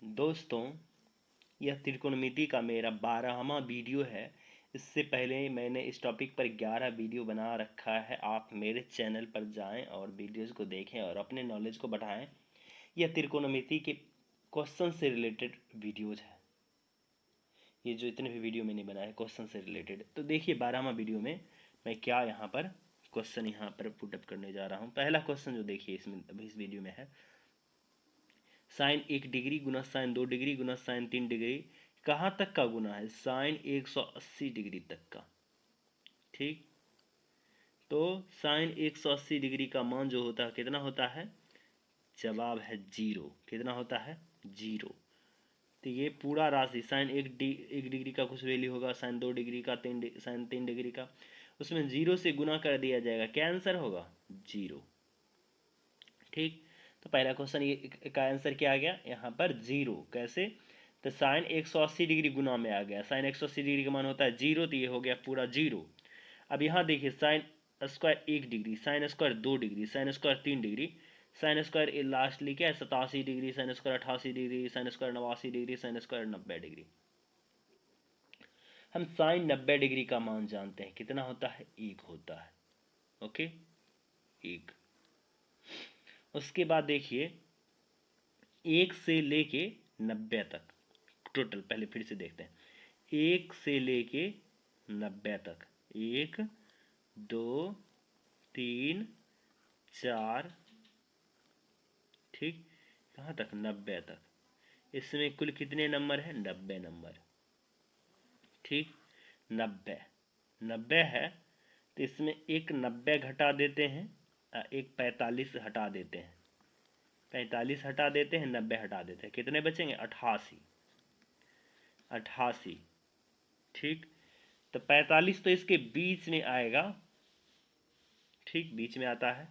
दोस्तों, यह त्रिकोणमिति का मेरा 12वां वीडियो है। इससे पहले मैंने इस टॉपिक पर 11 वीडियो बना रखा है। आप मेरे चैनल पर जाएं और वीडियोस को देखें और अपने नॉलेज को बढ़ाएं। यह त्रिकोणमिति के क्वेश्चन से रिलेटेड वीडियोज है। ये जो इतने भी वीडियो मैंने बनाए क्वेश्चन से रिलेटेड, तो देखिए 12वां वीडियो में मैं क्या यहाँ पर क्वेश्चन यहाँ पर पुटअप करने जा रहा हूँ। पहला क्वेश्चन जो देखिए इसमें अभी इस वीडियो में है, साइन 1 डिग्री गुना साइन 2 डिग्री गुना साइन 3 डिग्री कहाँ तक का गुना है? साइन 180 डिग्री तक का। ठीक, तो साइन 180 डिग्री का मान जो होता है कितना होता है? जवाब है 0। कितना होता है? 0। तो ये पूरा राशि साइन 1 डिग्री का कुछ वैल्यू होगा, साइन 2 डिग्री का, साइन 3 डिग्री का, उसमें 0 से गुना कर दिया जाएगा। क्या आंसर होगा? 0। ठीक, तो पहला क्वेश्चन ये का आंसर क्या आ गया यहाँ पर? 0। कैसे? तो साइन 180 डिग्री गुना में आ गया। साइन 180 डिग्री का मान होता है 0, तो ये हो गया पूरा 0। अब यहाँ देखिए, sine square 1 degree, sine square 2 degree, sine square 3 degree, sine square last लिखा है 87 degree, sine square 88 degree, sine square 89 degree, sine square 90 degree. हम साइन 90 डिग्री का मान जानते हैं, कितना होता है? 1 होता है। ओके, 1। उसके बाद देखिए 1 से लेके 90 तक टोटल, पहले फिर से देखते हैं। 1 से लेके 90 तक, 1 2 3 4, ठीक, कहाँ तक? 90 तक। इसमें कुल कितने नंबर है? 90 नंबर। ठीक, 90 90 है, तो इसमें एक 90 घटा देते हैं, एक 45 हटा देते हैं। 45 हटा देते हैं, 90 हटा देते हैं, कितने बचेंगे? 88। 88, ठीक। तो 45 तो इसके बीच में आएगा, ठीक, बीच में आता है।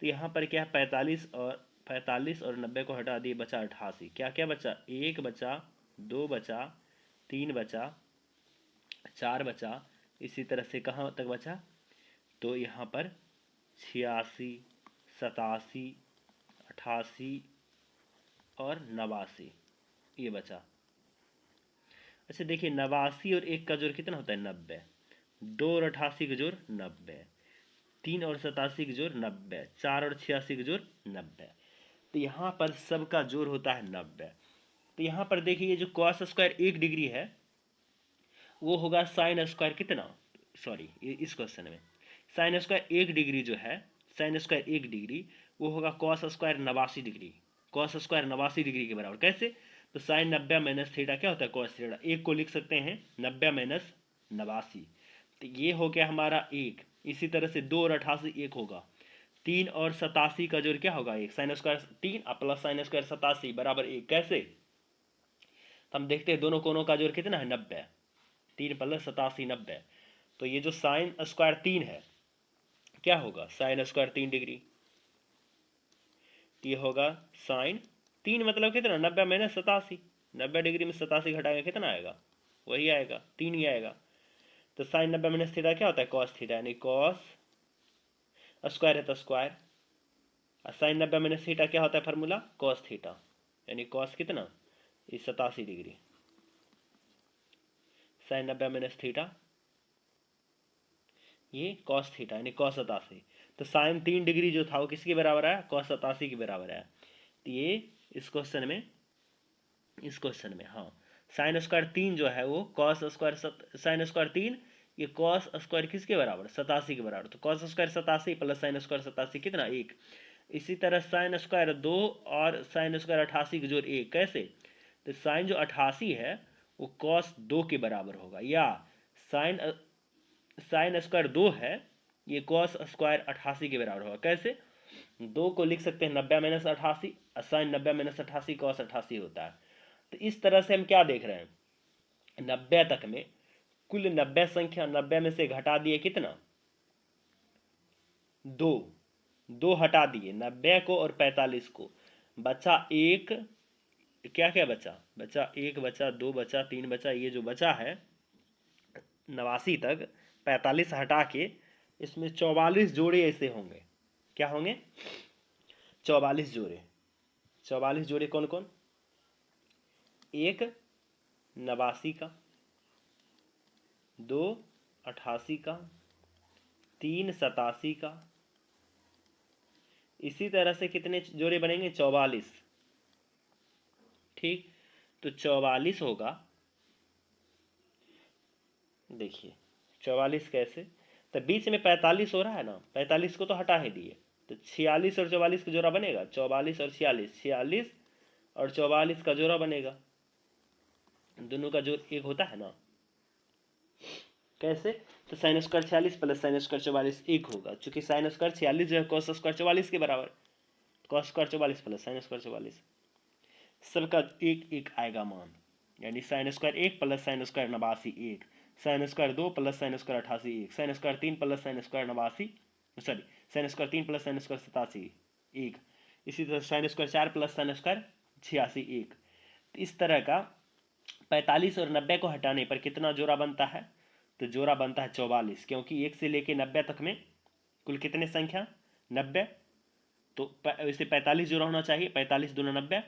तो यहाँ पर क्या है? 45 और 90 को हटा दिए, बचा 88। क्या क्या बचा? 1 बचा, 2 बचा, 3 बचा, 4 बचा, इसी तरह से कहाँ तक बचा? तो यहाँ पर 86, 87, 88 और 89 ये बचा। अच्छा देखिए, 89 और 1 का जोड़ कितना होता है? 90। 2 और 88 का जोड़ 90, 3 और 87 का जोड़ 90, 4 और 86 का जोड़ 90। तो यहाँ पर सबका जोड़ होता है 90। तो यहाँ पर देखिए, ये जो कॉस स्क्वायर 1 डिग्री है वो होगा साइन स्क्वायर कितना? सॉरी, इस क्वेश्चन में साइन स्क्वायर 1 डिग्री जो है, साइन स्क्वायर 1 डिग्री वो होगा cos square 89 degree. Cos square 89 degree के बराबर। कैसे? तो साइन 90 माइनस थीटा क्या होता है? Cos theta. एक को लिख सकते हैं 90 माइनस 89, तो ये हो गया हमारा 1। इसी तरह से 2 और 88 1 होगा। 3 और 87 का जोड़ क्या होगा? 1। Sine square 3 plus sine square 87 बराबर 1। कैसे? तो हम देखते हैं दोनों कोनों का जोड़ कितना है? 90। 3 प्लस 87 90। तो ये जो साइन स्क्वायर 3 है क्या होगा? Sine square 3 degree. ये होगा साइन 3 मतलब कितना? 90 माइनस 87। 90 डिग्री में 87 घटाएंगे कितना आएगा? वही आएगा, 3 ही आएगा। तो साइन 90 माइनस थीटा क्या होता है? कॉस थीटा, यानी कॉस स्क्वायर है तो स्क्वायर। और साइन 90 माइनस थीटा क्या होता है? फार्मूला कॉस थीटा, यानी कॉस कितना? ये 87 डिग्री। साइन 90 माइनस थीटा, ये कॉस थीटा, यानी कॉस 87। तो साइन 3 डिग्री जो था वो किसके बराबर आया? कॉस 87 के बराबर आया। तो ये इस क्वेश्चन में हाँ, साइन स्क्वायर 3 जो है वो कॉस स्क्वायर साइन स्क्वायर 3 ये कॉस स्क्वायर किसके बराबर? 87 के बराबर। तो cos square 87 plus sine square 87 कितना? 1। इसी तरह साइन स्क्वायर 2 और साइन स्क्वायर 88 के जोड़ 1। कैसे? तो साइन जो 88 है वो कॉस 2 के बराबर होगा, या साइन साइन स्क्वायर 2 है ये कॉस स्क्वायर 88 के बराबर होगा। कैसे? 2 को लिख सकते हैं 90 माइनस 88, साइन 90 माइनस 88 कॉस 88 होता है। तो इस तरह से हम क्या देख रहे हैं? 90 तक में कुल 90 संख्या, 90 में से घटा दिए कितना? 2। 2 हटा दिए 90 को और 45 को, बचा 1। क्या क्या बचा? बचा 1 बचा, 2 बचा, 3 बचा। ये जो बचा है 89 तक 45 हटा के इसमें 44 जोड़े ऐसे होंगे। क्या होंगे? 44 जोड़े। 44 जोड़े कौन कौन? एक 89 का, 2 88 का, 3 87 का। इसी तरह से कितने जोड़े बनेंगे? 44। ठीक, तो 44 होगा, देखिए 44 कैसे, तो बीच में 45 हो रहा है ना, 45 को तो हटा ही दिए, तो 46 और 44 का जोड़ा बनेगा, 44 और 46, 46 और 44 का जोड़ा बनेगा, दोनों का जोड़ एक होता है ना। कैसे? तो sine square 46 plus sine square 44 एक होगा, चूंकि साइन स्क्वायर 46 जो है कॉस स्क्वायर 44 के बराबर, cos square 44 plus sine square 44, सबका एक एक आएगा मान, यानी sine square 1 plus sine square 89 1, sine square 2 plus sine square 88 1, sine square 3 plus sine square 89, sorry sine square 3 plus sine square 87 1, इसी तरह sine square 4 plus sine square 86 1। इस तरह का 45 और 90 को हटाने पर कितना जोड़ा बनता है? तो जोड़ा बनता है 44, क्योंकि 1 से लेके 90 तक में कुल कितने संख्या? 90, तो इसे 45 जोड़ा होना चाहिए, 45 दूना 90,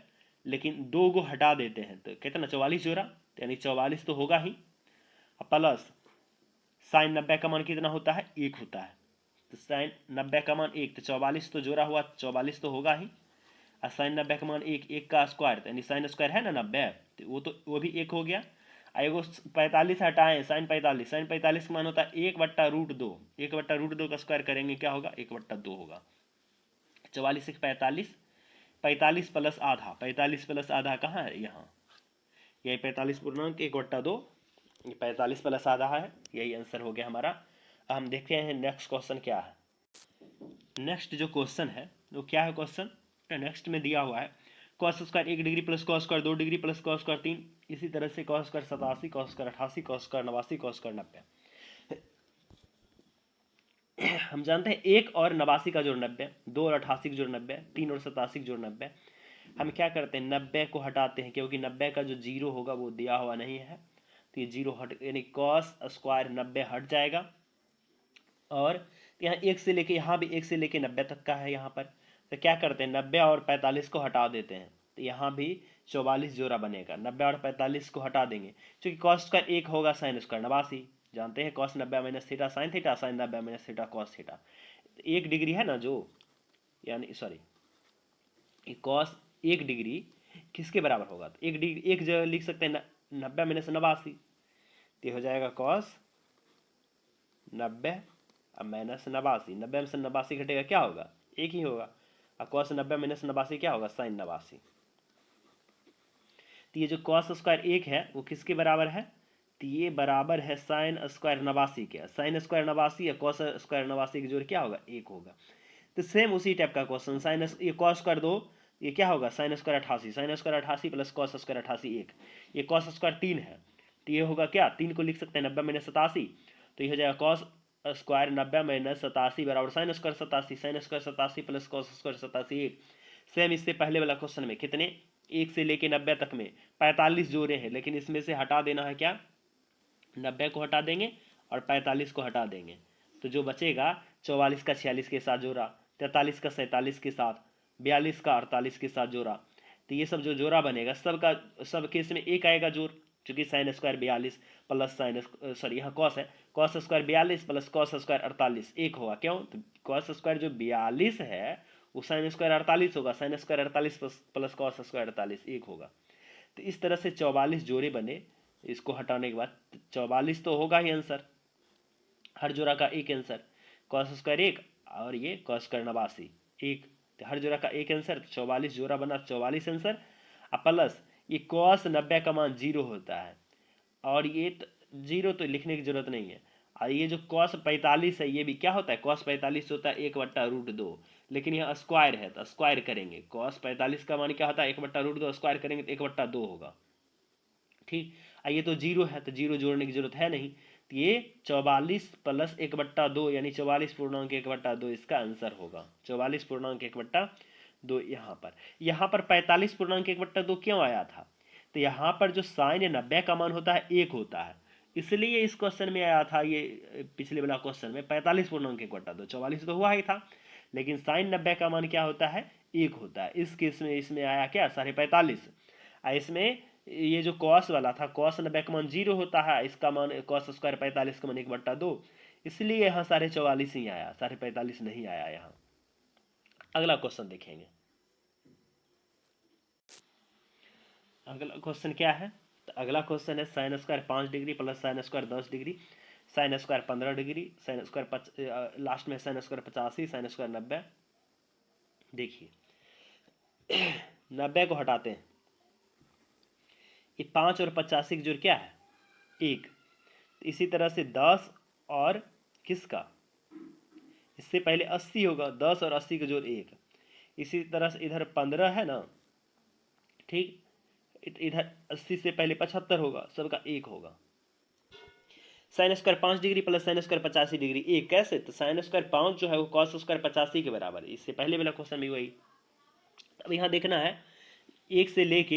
लेकिन 2 को हटा देते हैं तो कितना? 44 जोड़ा, यानी 44 तो होगा ही, प्लस साइन 90 का मान कितना होता है? 1 होता है, तो साइन 90 का मान 1, तो 44 तो जोड़ा हुआ 44 तो होगा ही, और साइन 90 का मान 1, 1 का स्क्वायर, यानी साइन स्क्वायर है ना 90, तो वो भी 1 हो गया। एगो 45 हटाएं, साइन 45, साइन 45 का मान होता है 1/√2, 1/√2 का स्क्वायर करेंगे क्या होगा? 1/2 होगा। 44 से 45, 45 प्लस आधा, 45 प्लस आधा कहाँ है? यहाँ, यही 45 पूर्णांक 1/2, 45 प्लस आधा है, यही आंसर हो गया हमारा। अब हम देखते हैं नेक्स्ट क्वेश्चन क्या है। नेक्स्ट जो क्वेश्चन है वो क्या है? क्वेश्चन नेक्स्ट में दिया हुआ है cos square 1 degree plus cos square 2 degree plus cos square 3, इसी तरह से cos square 87, cos square 88, cos square 89, cos square 90। हम जानते हैं 1 और 89 का जोड़ 90, 2 और 88 का जोड़ 90, 3 और 87 का जोड़ 90। हम क्या करते हैं? 90 को हटाते हैं, क्योंकि 90 का जो जीरो होगा वो दिया हुआ नहीं है, तो ये जीरो हट, यानी कॉस स्क्वायर 90 हट जाएगा, और यहाँ 1 से लेके, यहाँ भी 1 से लेके 90 तक का है यहाँ पर, तो क्या करते हैं? 90 और 45 को हटा देते हैं, तो यहाँ भी 44 जोड़ा बनेगा। 90 और 45 को हटा देंगे, क्योंकि कॉस स्क्वायर 1 होगा साइन स्क्वायर 89, जानते हैं cos 90 minus theta sine theta, sine 90 minus theta cos theta, 1 degree है ना जो, यानी सॉरी कॉस 1 डिग्री किसके बराबर होगा? तो 1 डिग्री, एक जगह लिख सकते हैं 90 माइनस 89, तो हो जाएगा कॉस 90 अब माइनस 89, 90 में से 89 घटेगा क्या होगा? 1 ही होगा, और कॉस 90 माइनस 89 क्या होगा? साइन 89। तो ये जो कॉस स्क्वायर 1 है वो किसके बराबर है? तो ये बराबर है साइन स्क्वायर 89 के, साइन स्क्वायर 89 या कॉस स्क्वायर 89 के जोड़ क्या होगा? 1 होगा। तो सेम उसी टाइप का क्वेश्चन, साइन ये कॉस स्क्वायर 2, ये क्या होगा? Sine square 88, sine square 88 plus cos square 88 1, ये कॉस स्क्वायर 3 है, तो ये होगा क्या? 3 को लिख सकते हैं 90 माइनस 87, तो ये हो जाएगा कॉस स्क्वायर 90 माइनस 87 बराबर sine square 87, sine square 87 plus cos square 87 1। Same इससे पहले वाला क्वेश्चन में कितने? 1 से लेके 90 तक में 45 जोड़े हैं, लेकिन इसमें से हटा देना है क्या? 90 को हटा देंगे और 45 को हटा देंगे, तो जो बचेगा 44 का 46 के साथ जोड़ा, 43 का 47 के साथ, 42 का 48 के साथ जोड़ा, तो ये सब जो जोड़ा बनेगा सबका सब केस में एक आएगा जोड़, चूंकि sine square 42 plus sign sorry यहाँ कॉस है, cos square 42 plus cos square 48 एक होगा। क्यों? तो कॉस स्क्वायर जो 42 है वो साइन स्क्वायर 48 होगा, sine square 48 plus cos square 48 एक होगा। तो इस तरह से 44 जोड़े बने, इसको हटाने के बाद 44 तो होगा ही आंसर, हर जोड़ा का एक आंसर, कॉस स्क्वायर 1 और ये कॉस स्क्वायर 89 एक, तो हर जोड़ा का एक आंसर, 44 जोड़ा बना 44 आंसर, प्लस ये कॉस 90 का मान 0 होता है, और ये 0 तो लिखने की जरूरत नहीं है, और ये जो कॉस 45 है ये भी क्या होता है? कॉस 45 होता है 1/√2, लेकिन यहाँ स्क्वायर है तो स्क्वायर करेंगे, कॉस 45 का मान क्या होता है? 1/√2, स्क्वायर करेंगे तो 1/2 होगा। ठीक, ये तो 0 है तो 0 जोड़ने की जरूरत है नहीं, तो ये 44 प्लस 1/2 यानी 44 पूर्णांक 1/2 इसका आंसर होगा, 44 पूर्णांक 1/2 यहाँ पर 45 पूर्णांक 1/2 क्यों आया था? तो यहाँ पर जो साइन 90 का मान होता है 1 होता है, इसलिए इस क्वेश्चन में आया था, ये पिछले वाला क्वेश्चन में 45 पूर्णांक 1/2, 44 तो हुआ ही था, लेकिन साइन 90 का मान क्या होता है? 1 होता है। इस केस में इसमें आया क्या? 45.5, इसमें ये जो कॉस वाला था, कॉस 90 का मान 0 होता है, इसका मान कॉस स्क्वायर 45 का मान 1/2, इसलिए यहाँ 44.5 ही आया, 45.5 नहीं आया यहाँ। अगला क्वेश्चन देखेंगे। अगला क्वेश्चन क्या है? तो अगला क्वेश्चन है sine square 5 degree plus sine square 10 degree, sine square 15 degree, sine square last में साइन स्क्वायर 85, साइन स्क्वायर 90। देखिए 90 को हटाते हैं, ये 5 और 85 का जोड़ क्या है? 1। इसी तरह से 10 और किसका, इससे पहले 80 होगा, 10 और 80 का जोड़ 1। इसी तरह से इधर 15 है ना, ठीक, इधर 80 से पहले 75 होगा, सबका 1 होगा। Sine square 5 degree plus sine square 85 degree, 1 कैसे? तो साइन स्क्वायर 5 जो है वो कॉस स्क्वायर 85 के बराबर है, इससे पहले वाला क्वेश्चन भी वही। अब यहाँ देखना है 1 से लेके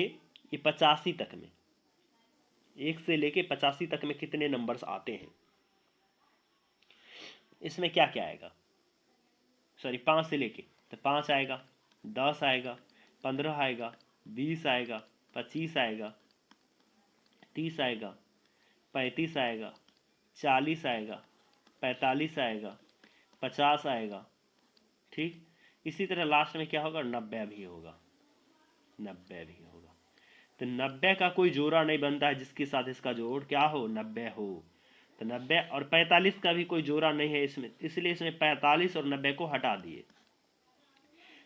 ये 85 तक में, 1 से लेके 85 तक में कितने नंबर्स आते हैं। इसमें क्या क्या आएगा, सॉरी 5 से लेके, तो 5 आएगा, 10 आएगा, 15 आएगा, 20 आएगा, 25 आएगा, 30 आएगा, 35 आएगा, 40 आएगा, 45 आएगा, 50 आएगा, ठीक। इसी तरह लास्ट में क्या होगा, 90 भी होगा, 90 भी होगा। तो 90 का कोई जोड़ा नहीं बनता है जिसके साथ इसका जोड़ क्या हो, 90 हो। तो 90 और 45 का भी कोई जोड़ा नहीं है इसमें, इसलिए इसमें 45 और 90 को हटा दिए।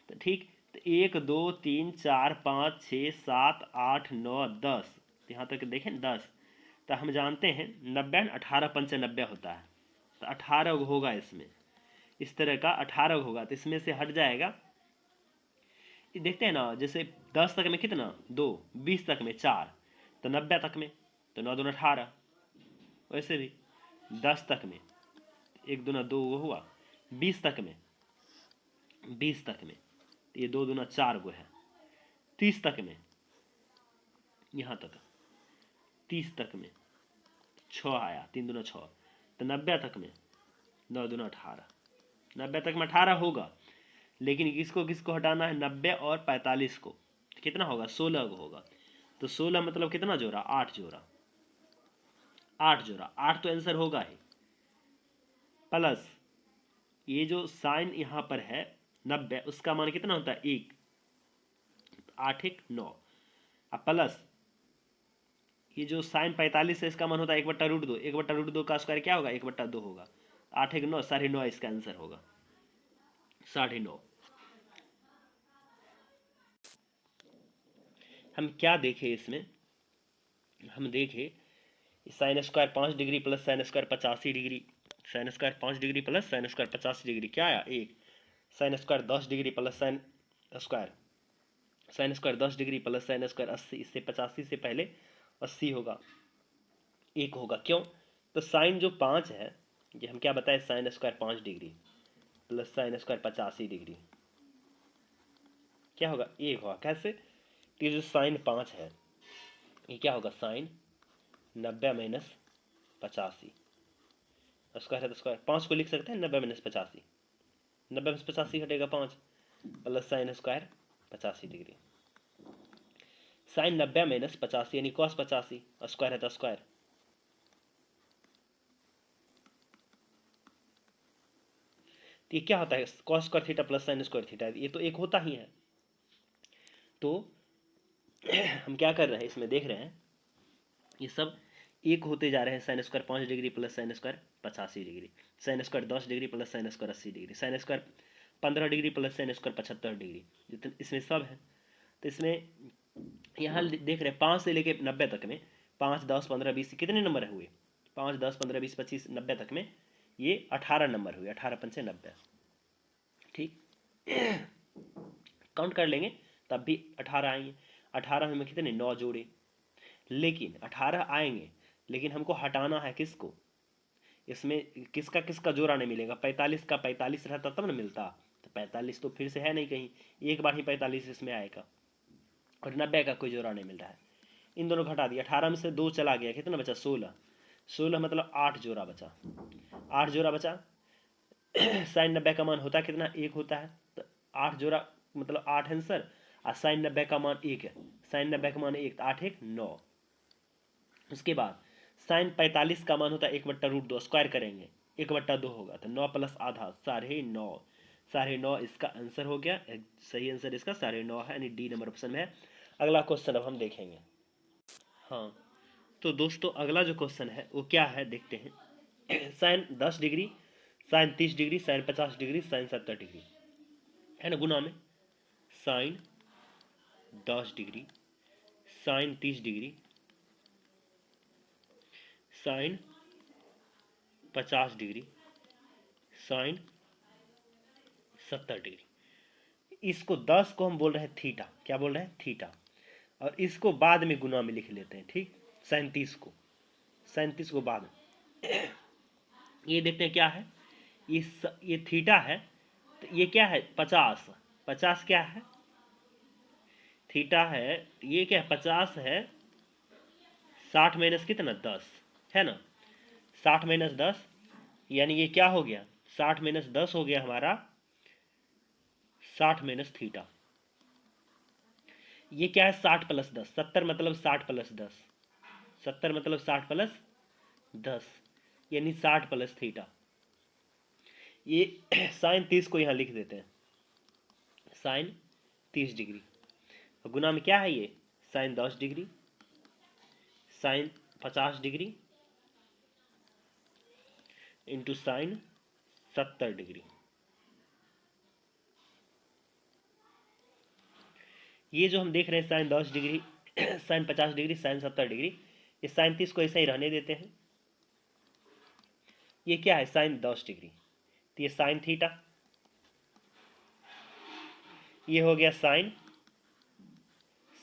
तो ठीक, तो 1 2 3 4 5 6 7 8 9 10, यहाँ तक देखें 10। तो हम जानते हैं 90 18 पंचे 90 होता है, तो 18 होगा इसमें, इस तरह का 18 होगा। तो इसमें से हट जाएगा, देखते हैं ना, जैसे 10 तक में कितना 2, 20 तक में 4, तो 90 तक में तो 9 दूना 18, वैसे भी 10 तक में 1 दूना 2 वो हुआ, 20 तक में, 20 तक में तो ये 2 दूना 4 वो है, 30 तक में यहाँ तक, 30 तक में 6 आया, 3 दूना 6, तो 90 तक में 9 दूना 18, 90 तक में 18 होगा। लेकिन किसको किसको हटाना है, 90 और 45 को, कितना होगा 16 होगा। तो 16 मतलब कितना जोड़ा, 8 जोड़ा, 8 जोड़ा, 8 तो आंसर होगा ही। प्लस ये जो साइन यहाँ पर है 90, उसका मान कितना होता है 1, 8 1 9, अब प्लस ये जो साइन 45 है इसका मान होता है 1/√2, 1/√2 का स्क्वायर क्या होगा 1/2 होगा, 8 1 9, 9.5 इसका आंसर होगा, 9.5। हम क्या देखें इसमें, हम देखें sine square 5 degree plus sine square 85 degree, sine square 5 degree plus sine square 85 degree क्या आया 1, sine square 10 degree plus sine square 10 degree plus sine square 80, इससे 85 से पहले 80 होगा, 1 होगा, क्यों? तो साइन जो 5 है, ये हम क्या बताए, sine square 5 degree plus sine square 85 degree क्या होगा 1 होगा, कैसे? तो ये जो साइन 5 है ये क्या होगा, साइन 90 माइनस 85, स्क्वायर है तो स्क्वायर 5 को लिख सकते हैं 90 माइनस 85, 90 में से 85 हटेगा 5, plus sine square 85 degree, sine 90 minus 85 यानी कॉस 85, स्क्वायर है तो स्क्वायर, तो ये क्या होता है, cos square theta plus sine square theta, ये तो एक होता ही है। तो हम क्या कर रहे हैं इसमें, देख रहे हैं ये सब एक होते जा रहे हैं, sine square 5 degree plus sine square 85 degree, sine square 10 degree plus sine square 80 degree, sine square 15 degree plus sine square 75 degree, जितने इसमें सब है। तो इसमें यहाँ देख रहे हैं 5 से लेके 90 तक में, 5 10 15 20 कितने नंबर हुए, 5 10 15 20 25 90 तक में ये 18 नंबर हुए, 18 पंचे 90, ठीक। काउंट कर लेंगे तब भी 18 आएंगे, 18 में कितने 9 जोड़े, लेकिन 18 आएंगे, लेकिन हमको हटाना है किसको, इसमें किसका किसका जोड़ा नहीं मिलेगा, 45 का 45 रहता तब ना मिलता, तो 45 तो फिर से है नहीं कहीं, एक बार ही 45 इसमें आएगा, और 90 का कोई जोड़ा नहीं मिल रहा है, इन दोनों को हटा दिया, 18 में से 2 चला गया, कितना बचा 16, 16 मतलब 8 जोड़ा बचा, 8 जोड़ा बचा। साइन 90 का मान होता कितना 1 होता है, तो 8 जोड़ा मतलब 8 आंसर, और साइन 90 का मान 1 है, साइन 90 का मान 1, 8 1 9। उसके बाद साइन 45 का मान होता है 1/√2, स्क्वायर करेंगे 1/2 होगा, तो 9 प्लस आधा 9.5, 9.5 इसका आंसर हो गया। सही आंसर इसका 9.5 है, यानी डी नंबर ऑप्शन में है। अगला क्वेश्चन अब हम देखेंगे। हाँ, तो दोस्तों अगला जो क्वेश्चन है वो क्या है देखते हैं। Sine 10 degree, sine 30 degree, sine 50 degree, sine 70 degree, है ना, गुना में sine 10 degree, sine 30 degree, sine 50 degree, sine 70 degree. इसको 10 को हम बोल रहे हैं थीटा, क्या बोल रहे हैं, थीटा, और इसको बाद में गुना में लिख लेते हैं, ठीक। साइन 30 को बाद में ये देखते हैं क्या है, ये थीटा है, तो ये क्या है 50, 50 क्या है, थीटा है, ये क्या है 50 है, 60 माइनस कितना 10, है ना, 60 माइनस 10, यानी ये क्या हो गया 60 माइनस 10 हो गया हमारा 60 माइनस थीटा। ये क्या है 60 प्लस 10, 70 मतलब 60 प्लस 10, 70 मतलब 60 प्लस 10, यानी 60 प्लस थीटा। ये साइन 30 को यहाँ लिख देते हैं, साइन 30 डिग्री, गुना में क्या है ये sine 10 degree, sine 50 degree into sine 70 degree. ये जो हम देख रहे हैं sine 10 degree, sine 50 degree, sine 70 degree, ये साइन 30 को ऐसे ही रहने देते हैं। ये क्या है साइन 10 डिग्री, तो ये साइन थीटा, ये हो गया साइन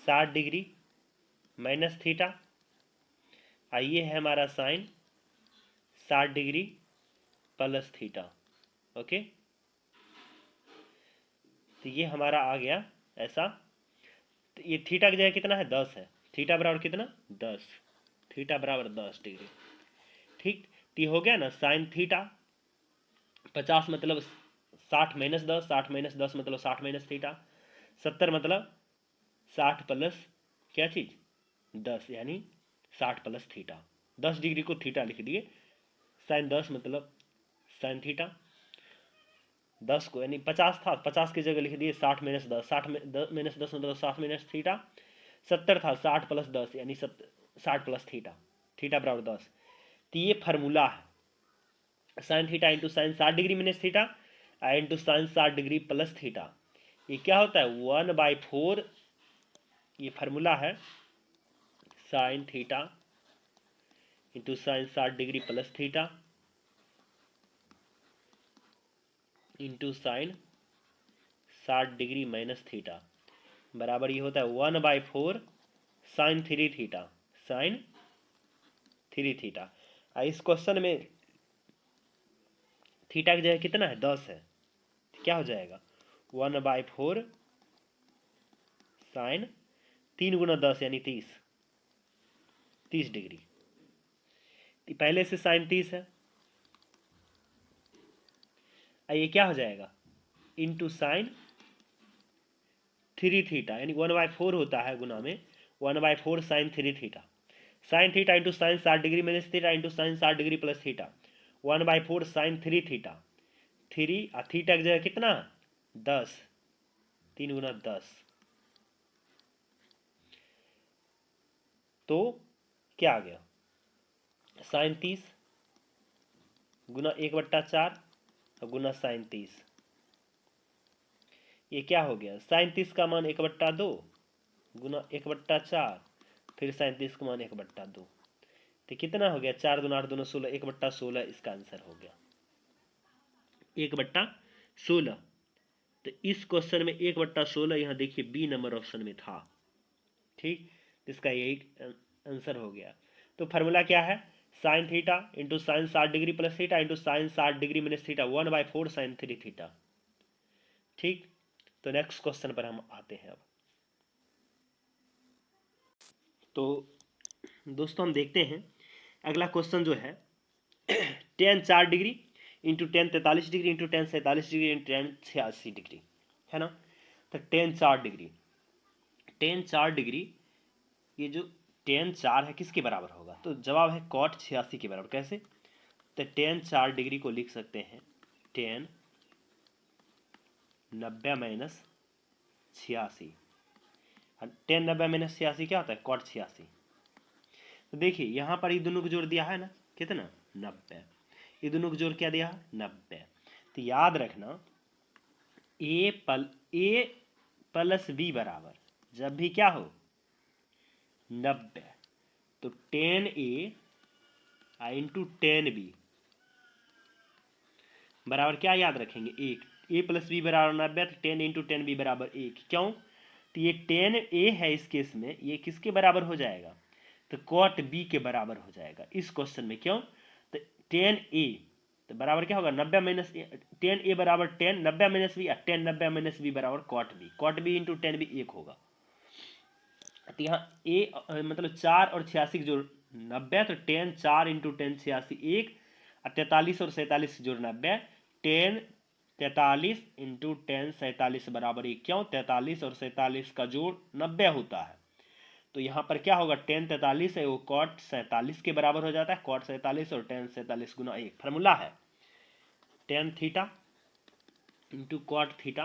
60 डिग्री माइनस थीटा, और ये है हमारा sine 60 degree plus theta. Okay, तो ये हमारा आ गया ऐसा। तो ये थीटा की जगह कितना है 10 है, थीटा बराबर कितना 10, थीटा बराबर 10 डिग्री, ठीक। तो ये हो गया ना साइन थीटा 50 मतलब 60 माइनस 10, 60 माइनस 10 मतलब 60 माइनस थीटा, 70 मतलब 60 प्लस क्या चीज़ 10, यानी 60 प्लस थीटा। 10 डिग्री को थीटा लिख दिए, साइन 10 मतलब साइन थीटा, 10 को यानी 50 था, 50 की जगह लिख दिए 60 माइनस 10, 60 माइनस 10 मतलब 60 माइनस थीटा, 70 था 60 प्लस 10 यानी 60 प्लस थीटा, थीटा बराबर 10। तो ये फार्मूला है sine theta into sine 60 degree minus theta into sine 60 degree plus theta. ये क्या होता है 1/4, ये फार्मूला है sine theta into sine 60 degree plus theta into sine 60 degree minus theta बराबर ये होता है 1/4 साइन 3 थीटा, साइन 3 थीटा। इस क्वेश्चन में थीटा की जगह कितना है 10 है, क्या हो जाएगा 1/4 साइन 3 गुना 10 यानी 30 डिग्री। पहले से साइन 30 है, ये क्या हो जाएगा इंटू साइन 3 थीटा, यानी 1/4 होता है गुना में 1/4 sine 3 theta, sine theta into sine 60 degree minus theta into sine 60 degree plus theta, 1/4 sine 3 theta, 3 और थीटा की जगह कितना 10, 3 गुना 10, तो क्या आ गया साइन 30 गुना 1/4 और गुना साइन 30, ये क्या हो गया साइन 30 का मान 1/2 गुना 1/4 फिर साइन 30 का मान 1/2, तो कितना हो गया 4 दूना 8 दूना 16, 1/16 इसका आंसर हो गया 1/16। तो इस क्वेश्चन में 1/16 यहाँ देखिए बी नंबर ऑप्शन में था, ठीक, इसका यही आंसर हो गया। तो फार्मूला क्या है sine theta into sine 60 degree plus theta into sine 60 degree minus theta 1/4 sine 3 theta, ठीक। तो नेक्स्ट क्वेश्चन पर हम आते हैं अब। तो दोस्तों हम देखते हैं अगला क्वेश्चन जो है ten 4 degree into ten 43 degree into ten 47 degree into ten 86 degree, है ना। तो टेन 4 डिग्री, टेन 4 डिग्री, ये जो टेन 4 है किसके बराबर होगा? तो जवाब है कॉट 86 के बराबर। कैसे? तो टेन 4 डिग्री को लिख सकते हैं टेन 90 माइनस 86। टेन 90 माइनस 86 क्या होता है? कॉट 86। तो देखिए यहाँ पर ये दोनों को जोड़ दिया है ना, कितना? 90। ये दोनों को जोड़ क्या दिया? 90। तो याद रखना ए प्लस बी बराबर जब भी क्या हो 90, तो 10A इंटू 10B बराबर क्या याद रखेंगे? 1। ए प्लस बी बराबर 90, तो 10 इंटू 10B बराबर 1। क्यों? तो ये 10A है इस केस में, ये किसके बराबर हो जाएगा? तो कॉट बी के बराबर हो जाएगा इस क्वेश्चन में। क्यों? तो 10A तो बराबर क्या होगा? 90 माइनस 10A बराबर 10 90 माइनस बी, 10 90 माइनस बी बराबर cot B. Cot B into 10B 1 होगा। तो यहाँ ए मतलब 4 और 86 जोड़ 90, तो 10 4 इंटू 10 86 1, 43 और 47 जोड़ 90, 10 43 इंटू 10 47 बराबर 1। क्यों? 43 और 47 का जोड़ 90 होता है। तो यहाँ पर क्या होगा? 10 43 है वो कॉट 47 के बराबर हो जाता है। कॉट 47 और 10 47 गुना 1 फार्मूला है 10 थीटा इंटू कॉट थीटा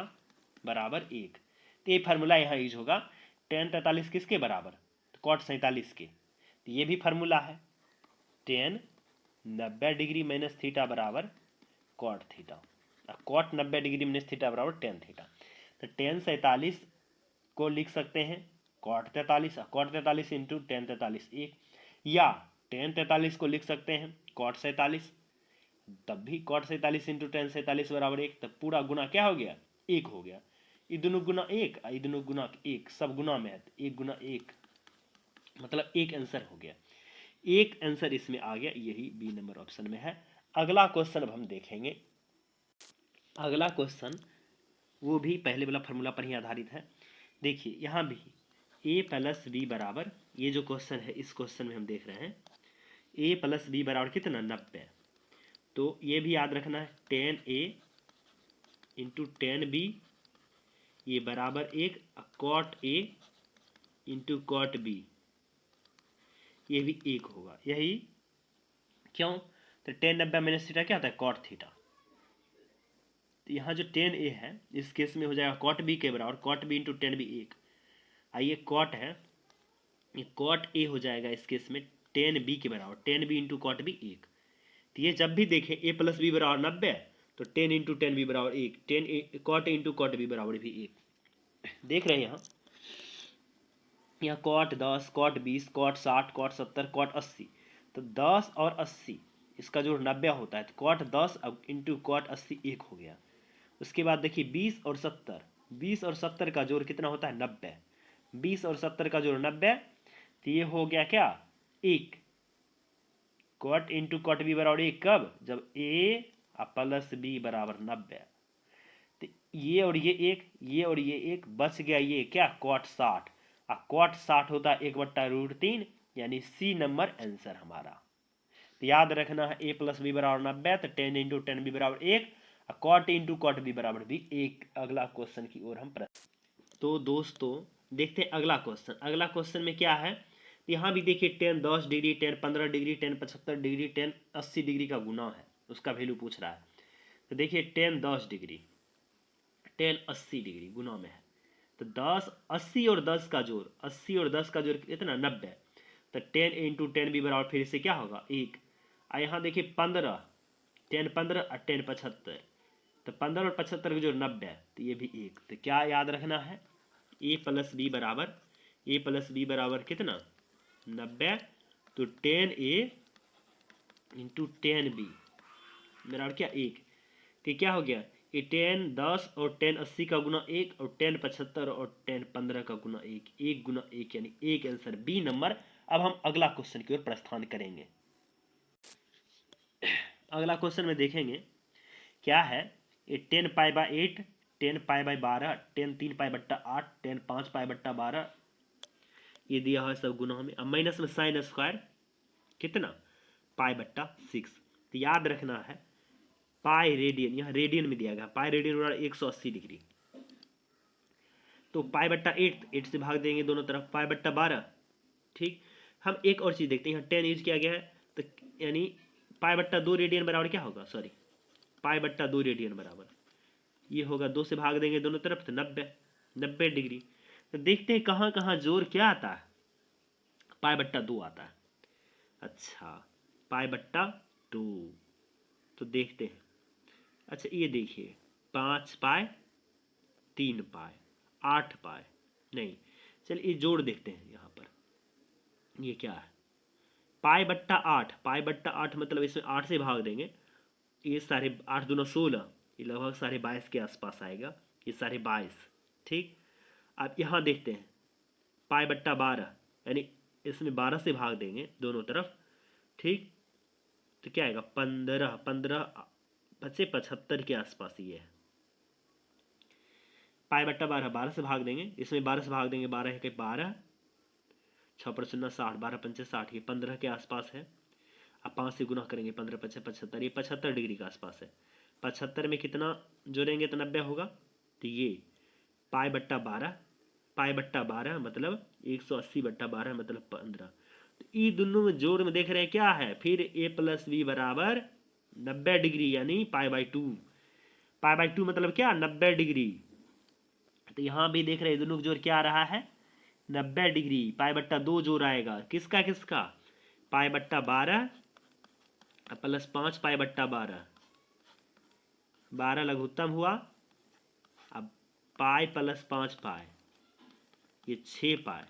बराबर 1। तो ये फार्मूला यहाँ यूज होगा। 10 43 किसके बराबर? तो कॉट 47 के। तो ये भी फार्मूला है 10 90 डिग्री माइनस थीटा बराबर cot theta. Cot 90 degree minus theta बराबर 10 थीटा। तो 10 47 को लिख सकते हैं कॉट 43, कॉट 43 इंटू 10 43 1, या 10 43 को लिख सकते हैं कॉट 47, तब भी कॉट 47 इंटू 10 47 बराबर 1। तब पूरा गुना क्या हो गया? 1 हो गया। ये दोनों गुना 1, ये दोनों गुना 1, सब गुना में है। 1 गुना 1 मतलब 1 आंसर हो गया। 1 आंसर इसमें आ गया, यही बी नंबर ऑप्शन में है। अगला क्वेश्चन अब हम देखेंगे। अगला क्वेश्चन वो भी पहले वाला फार्मूला पर ही आधारित है। देखिए यहाँ भी ए प्लस बी बराबर, ये जो क्वेश्चन है इस क्वेश्चन में हम देख रहे हैं ए प्लस बी बराबर कितना? 90। तो ये भी याद रखना है 10A इंटू 10B ये बराबर 1, cot A into cot B ये भी 1 होगा। यही क्यों? तो 10 90 माइनस थीटा क्या होता है? Cot theta. तो यहाँ जो 10A है इस केस में हो जाएगा कॉट B के बराबर, कॉट B इंटू 10B 1। आइए कॉट है, ये कॉट A हो जाएगा इस केस में 10B के बराबर, 10B इंटू कॉट B 1। तो ये जब भी देखें ए प्लस बी बराबर 90, तो 10 इंटू 10B बराबर 1, 10 कॉट इंटू कॉट B बराबर भी 1। देख रहे हैं यहाँ cot 10 cot 20 cot 60 cot 70 cot 80। तो 10 और 80 इसका जोड़ 90 होता है। तो कॉट 10 इंटू कॉट 80 1 हो गया। उसके बाद देखिए 20 और 70, 20 और 70 का जोड़ कितना होता है? 90। 20 और 70 का जोड़ 90, तो ये हो गया क्या? 1। कॉट इंटू कॉट बी बराबर 1 कब? जब ए प्लस बी बराबर 90। तो ये और ये 1, ये और ये 1 बच गया, ये क्या? कॉट 60। कॉट 60 होता है 1/√3, यानी सी नंबर आंसर हमारा। तो याद रखना है ए प्लस बी बराबर 90, तो 10 इंटू 10 बी बराबर 1, कॉट इंटू कॉट बी बराबर भी 1। अगला क्वेश्चन की ओर हम तो दोस्तों देखते हैं अगला क्वेश्चन। अगला क्वेश्चन में क्या है? यहाँ भी देखिए 10 10 डिग्री, 10 15 डिग्री, 10 75 डिग्री, 10 80 डिग्री का गुना है, उसका वैल्यू पूछ रहा है। तो देखिए 10 10 डिग्री, 10 80 डिग्री गुना में है। तो 10 80 और 10 का जोड़, 80 और 10 का जोड़ कितना? 90। तो 10 इंटू 10 भी बराबर फिर से क्या होगा? 1। यहाँ देखिए 15, 10 15 और 10 75, तो 15 और 75 का जोड़ 90, तो ये भी 1। तो क्या याद रखना है? ए प्लस बी बराबर कितना? 90। तो 10A इंटू 10B बराबर क्या? 1। तो क्या हो गया? ये 10 10 और 10 80 का गुना 1, और 10 75 और 10 15 का गुना 1, 1 गुना 1 यानी 1 आंसर बी नंबर। अब हम अगला क्वेश्चन की ओर प्रस्थान करेंगे। अगला क्वेश्चन में देखेंगे क्या है। ये 10 पाई बाय 8, 10 पाई बाय 12, 10 3 पाई बट्टा 8, 10 5 पाई बट्टा 12 ये दिया है सब गुना में। अब माइनस में साइन स्क्वायर कितना? पाई बट्टा 6। तो याद रखना है पाई रेडियन, यहाँ रेडियन में दिया गया, पाई रेडियन बराबर 180 डिग्री। तो पाई बट्टा 8 से भाग देंगे दोनों तरफ, पाई बट्टा 12। ठीक, हम एक और चीज़ देखते हैं, यहाँ 10 यूज किया गया है, तो यानी पाई बट्टा 2 रेडियन बराबर क्या होगा, सॉरी पाई बट्टा 2 रेडियन बराबर ये होगा, 2 से भाग देंगे दोनों तरफ तो 90 डिग्री। तो देखते हैं कहाँ कहाँ जोर क्या आता है, पाई बट्टा 2 आता है। अच्छा, पाई बट्टा 2, तो देखते हैं। अच्छा ये देखिए, 5 पाई 3 पाई 8 पाई, नहीं चलिए ये जोड़ देखते हैं यहाँ पर, ये क्या है, पाई बट्टा 8, पाई बट्टा 8 मतलब इसमें 8 से भाग देंगे, ये साढ़े 8 दूना 16, ये लगभग 22.5 के आसपास आएगा, ये 22.5। ठीक, अब यहाँ देखते हैं पाई बट्टा 12, यानी इसमें 12 से भाग देंगे दोनों तरफ। ठीक, तो क्या आएगा 15 बचे 75 के आसपास ये है। पाई बट्टा 12 से भाग देंगे, इसमें 12 से भाग देंगे, 12 है कि 12, 6 पर 0 60, 12 पंचे 60, ये 15 के आसपास है। अब 5 से गुना करेंगे, 15 पचे 75, ये 75 डिग्री के आसपास है। 75 में कितना जोड़ेंगे तो 90 होगा, तो ये पाई बट्टा 12 मतलब 180 बट्टा 12 मतलब 15। तो ये दोनों में जोड़ में देख रहे हैं क्या है, फिर a प्लस बी बराबर 90 डिग्री, यानी पाई बाई 2। पाई बाई 2 मतलब क्या, 90 डिग्री। तो यहाँ भी देख रहे हैं दोनों का जोड़ क्या आ रहा है, 90 डिग्री। पाई बट्टा 2 जोड़ आएगा, किसका किसका, पाई बट्टा 12 प्लस 5 पाई बट्टा 12 लघुत्तम हुआ। अब पाई प्लस 5 पाई, ये 6 पाई,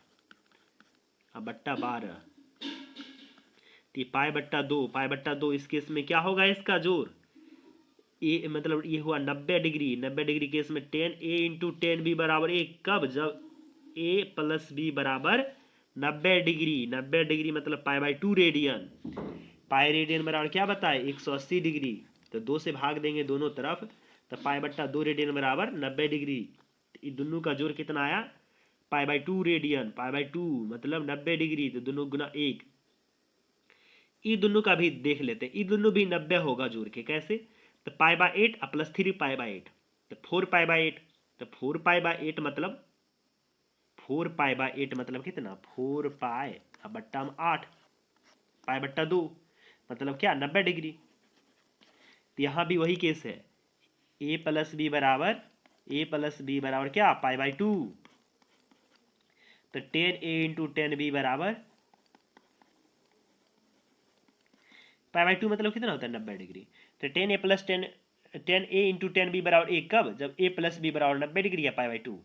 अब बट्टा 12, तो पाई बट्टा 2 इस केस में क्या होगा, इसका जोड़ ए मतलब ये हुआ 90 डिग्री। 90 डिग्री केस में 10 a इंटू 10 बी बराबर 1, कब, जब a प्लस बी बराबर 90 डिग्री। 90 डिग्री मतलब pi by 2 radian. Pi radian बराबर क्या बताए, 180 डिग्री। तो 2 से भाग देंगे दोनों तरफ, तो पाई बट्टा 2 रेडियन बराबर 90 डिग्री। ये दोनों का जोड़ कितना आया, pi by 2 radian. Pi by 2 मतलब 90 डिग्री, तो दोनों गुना 1। ये दोनों का भी देख लेते हैं, ये दोनों भी 90 होगा जोड़ के, कैसे, तो pi by 8 plus 3 pi by 8, तो 4 पाई बाई 8, तो 4 पाई बाई 8 मतलब 4 पाई बाई 8 मतलब कितना, 4 पाई अब बट्टा में 8, पाई बट्टा 2 मतलब क्या, 90 डिग्री। तो यहाँ भी वही केस है, a प्लस बी बराबर क्या, पाई बाई 2, तो 10 a इंटू 10 b बराबर पाई बाई 2 मतलब कितना होता है, 90 डिग्री। तो 10 a plus 10 a into 10 b बराबर 1, कब, जब a प्लस बी बराबर 90 डिग्री है, पाई बाई 2।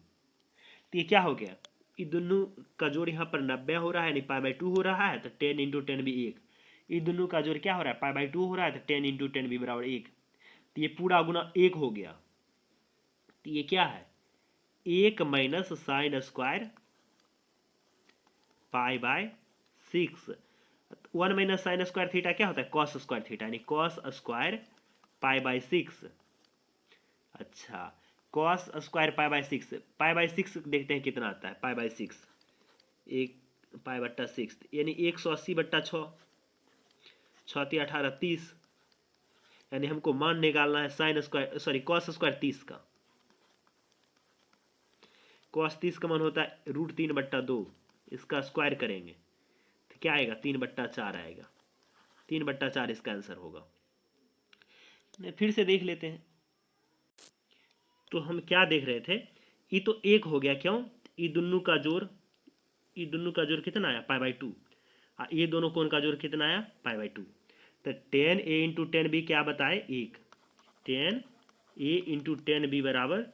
तो ये क्या हो गया, ये दोनों का जोड़ यहाँ पर 90 हो रहा है, यानी पाई बाई 2 हो रहा है, तो 10 इंटू 10 भी 1। ये दोनों का जोड़ क्या हो रहा है, पाई बाई 2 हो रहा है, तो 10 इंटू 10 भी बराबर 1। तो ये पूरा गुना 1 हो गया। तो ये क्या है, 1 minus sine square pi by 6। 1 minus sine square theta क्या होता है, कॉस स्क्वायर थीटा, यानी कॉस स्क्वायर पाई बाय 6। अच्छा, cos square pi by 6, pi by 6 देखते हैं कितना आता है, पाई बाय 6 एक पाई बट्टा 6, यानी 180 बट्टा 6, 6 18 30, यानी हमको मान निकालना है sine square sorry cos square 30 का। कॉस 30 का मान होता है √3/2, इसका स्क्वायर करेंगे तो क्या आएगा, 3/4 आएगा। 3/4 इसका आंसर होगा। फिर से देख लेते हैं, तो हम क्या देख रहे थे, ये तो 1 हो गया, क्यों, ये दोनों का जोड़ कितना आया, पाई बाई 2। ये दोनों कोण का जोड़ कितना आया, पाई बाई 2। तो 10 a इंटू 10 b क्या बताए, 1। 10 a इंटू 10 b बराबर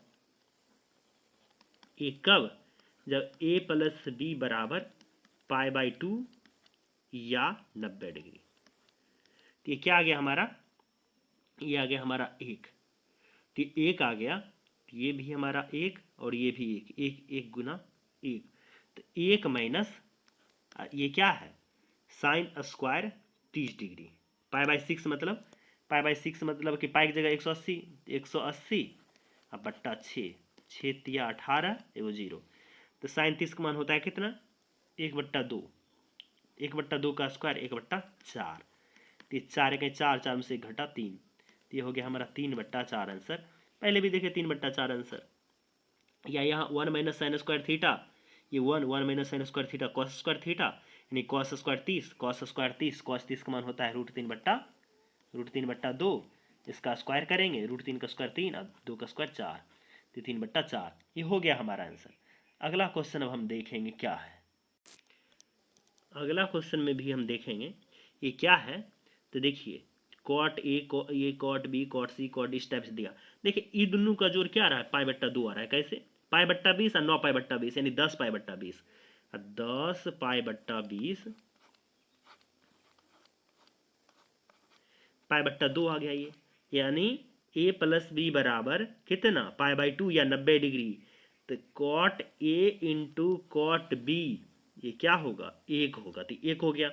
1, कब, जब a प्लस बी बराबर पाई बाई 2 या 90 डिग्री। तो ये क्या आ गया हमारा, ये आ गया हमारा 1। तो 1 आ गया, तो ये भी हमारा 1 और ये भी 1, 1 1 गुना 1, तो 1 माइनस ये क्या है, sine square 30 degree. Pi by 6 मतलब, पाई बाई 6 मतलब कि पाई की जगह 180, 180 अब बट्टा 6, 6 तिया 18 एगो 0, तो साइन 30 का मान होता है कितना, 1/2, 1/2 का स्क्वायर 1/4, तो 4 के 4, 4 में से घटा 3, तो ये हो गया हमारा 3/4 आंसर। पहले भी देखे 3/4 आंसर। या यहाँ 1 माइनस साइन स्क्वायर थीटा, ये 1 minus sine square theta cos square theta, यानी कॉस स्क्वायर 30, कॉस 30 का मान होता है √3/2। इसका स्क्वायर करेंगे, √3 का स्क्वायर 3 और 2 का स्क्वायर 4, तो 3/4। ये हो गया हमारा आंसर। अगला क्वेश्चन अब हम देखेंगे क्या है। अगला क्वेश्चन में भी हम देखेंगे ये क्या है। तो देखिए कॉट ए ये cot B cot C cot D steps दिया। देखिए ई दोनों का जोड़ क्या आ रहा है, π/2 आ रहा है। कैसे, π/20 और 9π/20, यानी 10π/20। 10π/20 π/2 आ गया ये, यानी a प्लस बी बराबर कितना, π/2 या 90 डिग्री। तो cot A into cot B ये क्या होगा, 1 होगा। तो 1 हो गया।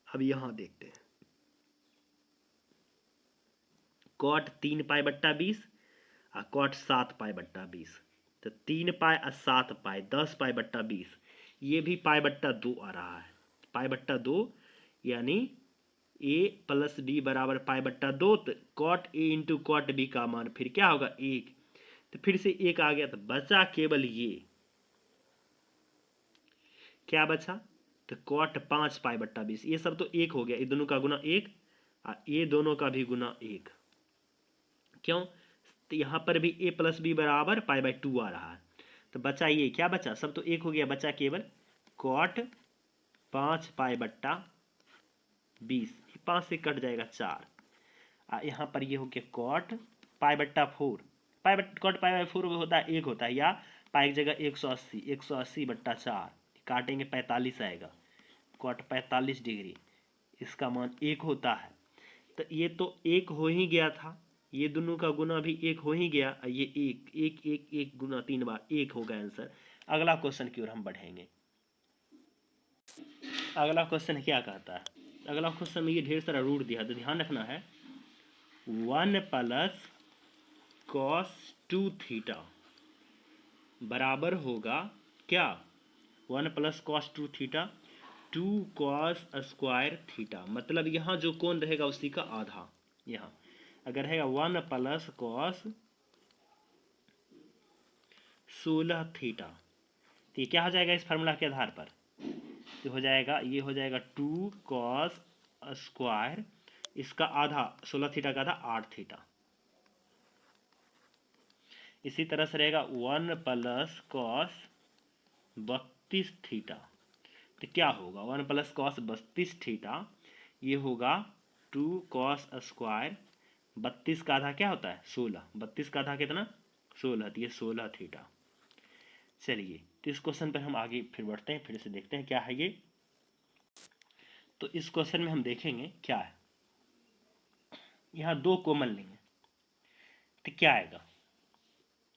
अब यहां देखते हैं कॉट 3π/20 और कॉट 7π/20। तो 3π और 7π 10π/20, ये भी π/2 आ रहा है। π/2 यानी a प्लस बी बराबर π/2। तो cot A into cot B का मान फिर क्या होगा, 1। तो फिर से 1 आ गया। तो बचा केवल ये, क्या बचा, तो कॉट 5π/20। ये सब तो 1 हो गया, ये दोनों का गुना 1 और ये दोनों का भी गुना 1। क्यों, तो यहाँ पर भी a प्लस बी बराबर π/2 आ रहा है। तो बचा ये, क्या बचा, सब तो 1 हो गया, बचा केवल कॉट 5π/20। 5 से कट जाएगा 4। यहाँ पर ये हो गया कॉट π/4। कॉट π/4 होता है 1 होता है, या पाई की जगह 180, 180/4 काटेंगे 45 आएगा। कॉट 45 डिग्री, इसका मान 1 होता है। तो ये तो 1 हो ही गया था, ये दोनों का गुना भी 1 हो ही गया। ये 1 1 1 1 गुना 3 बार 1 होगा आंसर। अगला क्वेश्चन की ओर हम बढ़ेंगे। अगला क्वेश्चन क्या कहता है, अगला क्वेश्चन में ये ढेर सारा रूट दिया, तो ध्यान रखना है 1 प्लस कॉस 2 थीटा बराबर होगा क्या, 1 plus cos 2 theta 2 cos square theta. मतलब यहाँ जो कोण रहेगा उसी का आधा। यहाँ अगर रहेगा 1 प्लस कॉस 16 थीटा, तो ये क्या हो जाएगा इस फार्मूला के आधार पर, तो हो जाएगा, ये हो जाएगा 2 कॉस स्क्वायर, इसका आधा 16 थीटा का आधा 8 थीटा। इसी तरह से रहेगा 1 प्लस कॉस 32 थीटा, तो क्या होगा 1 प्लस कॉस 32 थीटा, ये होगा 2 कॉस स्क्वायर 32 का आधा क्या होता है 16, 32 का आधा कितना 16, तो ये 16 थीटा। चलिए तो इस क्वेश्चन पर हम आगे फिर बढ़ते हैं, फिर से देखते हैं क्या है ये। तो इस क्वेश्चन में हम देखेंगे क्या है, यहाँ 2 कॉमन लेंगे तो क्या आएगा,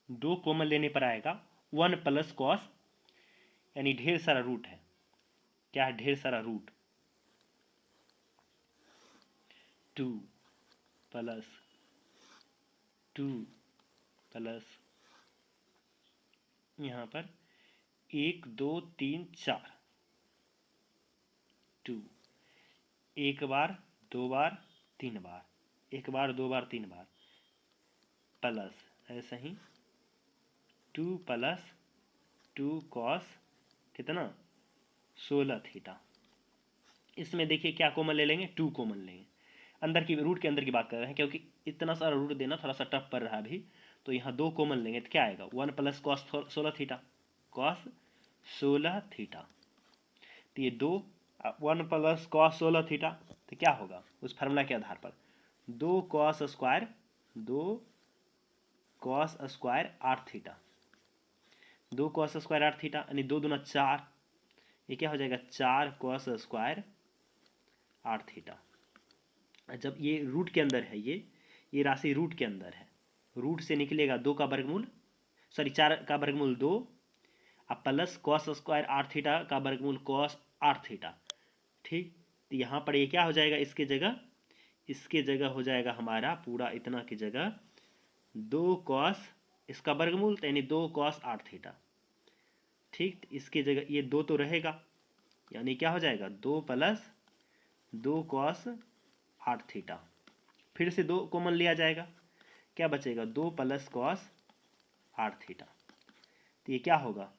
2 कॉमन लेने पर आएगा 1 प्लस कॉस, यानी ढेर सारा रूट है, क्या है ढेर सारा रूट, 2 प्लस 2 प्लस यहाँ पर 1 2 3 4, 2 एक बार 2 बार 3 बार, 1 बार 2 बार 3 बार, प्लस ऐसा ही 2 प्लस 2 कॉस कितना 16 थीटा। इसमें देखिए क्या कॉमन ले लेंगे, 2 कॉमन लेंगे, अंदर की रूट के अंदर की बात कर रहे हैं क्योंकि इतना सारा रूट देना थोड़ा सा टफ पड़ रहा है अभी। तो यहाँ 2 कॉमन लेंगे तो क्या आएगा 1 plus cos 16 theta, cos 16 theta. तो ये 2 1 प्लस कॉस 16 थीटा, तो क्या होगा उस फार्मूला के आधार पर 2 cos square 2 cos square 8 theta, 2 cos square 8 theta, यानी 2 दूना 4, ये क्या हो जाएगा 4 कॉस स्क्वायर 8 थीटा। जब ये रूट के अंदर है, ये राशि रूट के अंदर है, रूट से निकलेगा 2 का वर्गमूल, सॉरी 4 का वर्गमूल 2 और प्लस कॉस स्क्वायर 8 थीटा का वर्गमूल कॉस 8 थीटा। ठीक, तो यहाँ पर ये क्या हो जाएगा, इसके जगह हो जाएगा हमारा पूरा इतना की जगह 2 कॉस इसका वर्गमूल, यानी 2 कॉस 8 थीटा। ठीक, इसके जगह ये 2 तो रहेगा, यानी क्या हो जाएगा 2 प्लस 2 कॉस 8 थीटा। फिर से 2 कॉमन लिया जाएगा, क्या बचेगा 2 प्लस कॉस 8 थीटा। तो ये क्या होगा,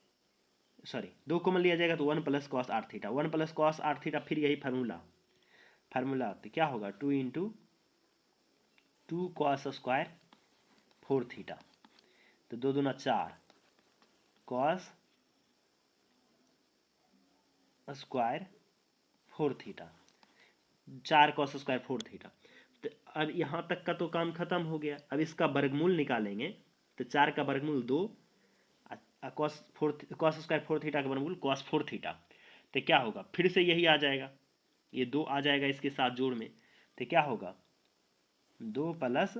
सॉरी 2 कॉमन लिया जाएगा तो 1 plus cos R theta, 1 plus cos R theta, फिर यही फार्मूला तो क्या होगा 2 इंटू 2 कॉस स्क्वायर 4 थीटा, तो 2 दूना 4 cos square 4 theta, 4 cos square 4 theta. तो अब यहाँ तक का तो काम खत्म हो गया। अब इसका वर्गमूल निकालेंगे तो 4 का वर्गमूल 2, कॉस स्क्वायर 4 थीटा का वर्गमूल कॉस 4 थीटा, तो क्या होगा, फिर से यही आ जाएगा, ये 2 आ जाएगा इसके साथ जोड़ में, तो क्या होगा 2 प्लस